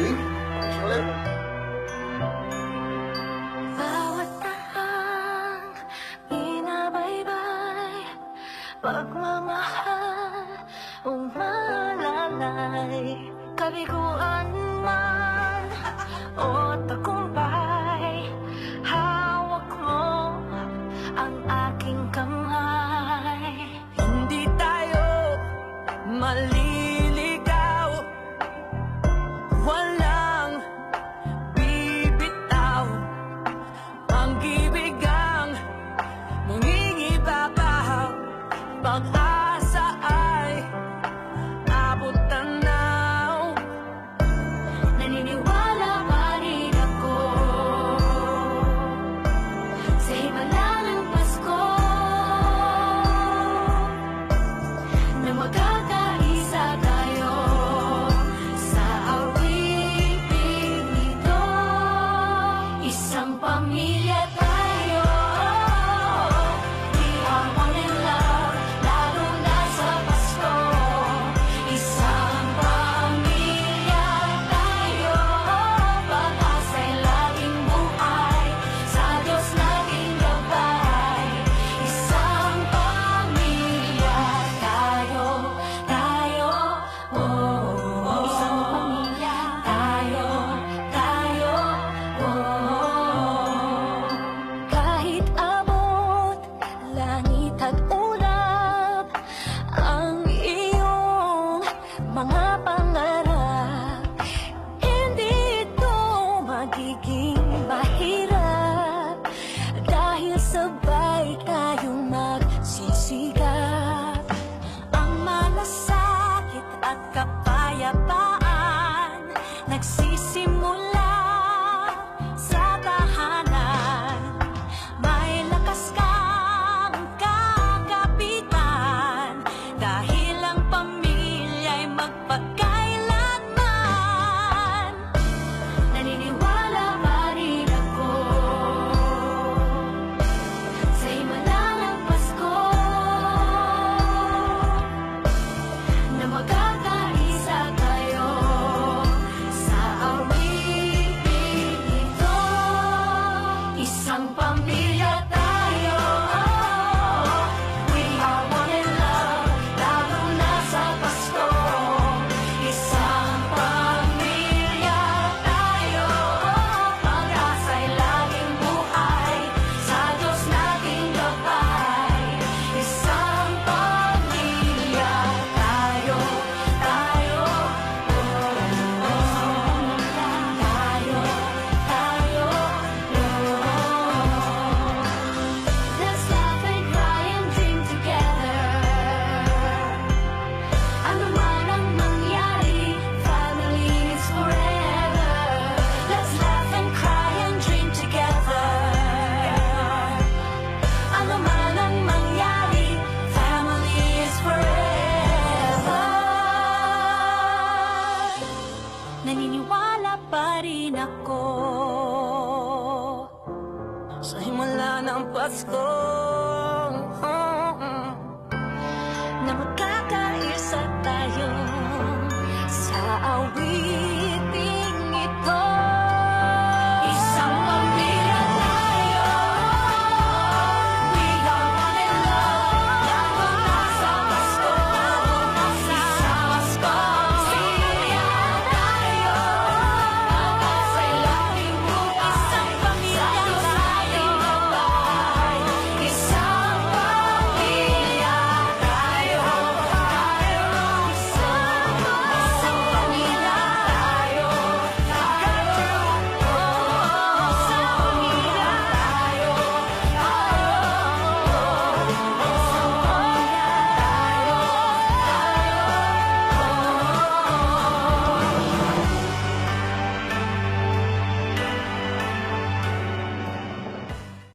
Galing. Ulit. Bawat tahang binabaybay, pagmamahal umalalay, kabiguan man o tagumpay, hawak mo ang aking kamay. Hindi tayo maliligaw, walang bibitaw, pag-ibig ang mangingibabaw, pag-asa ay abot tanaw. Naniniwala pa rin ako sa himala ng Pasko, na magkakaisa tayo sa awit-awit nito. Isang pamilya tayo, we are one in love, lalo na sa Pasko. Isang pamilya tayo, pag-asa'y laging buhay, sa Diyos laging gabay. Isang pamilya tayo, oh, isang pamilya tayo, oh. Kahit abot langit at ulap ang iyong mga pangarap, hindi ito magiging mahirap, dahil sabay tayong magsisigap. Ang malasakit at kapayapaan nagsisimula sa tahanan. May lakas kang kakapitan, dahil ang pamilya'y magpakailanman. Naniniwala pa rin ako sa himala ng Pasko, na magkakaisa tayo sa awit-awit nito. Isang pamilya tayo, we are one in love, lalo na sa Pasko. Isang pamilya tayo, pag-asa'y laging buhay, sa Diyos laging gabay. Isang pamilya tayo, Let's laugh and cry and dream together. Ano man ang mangyari, family is forever. Let's laugh and cry and dream together. Ano man ang mangyari, family is forever. Naniniwala pa rin ako sa himala ng Pasko.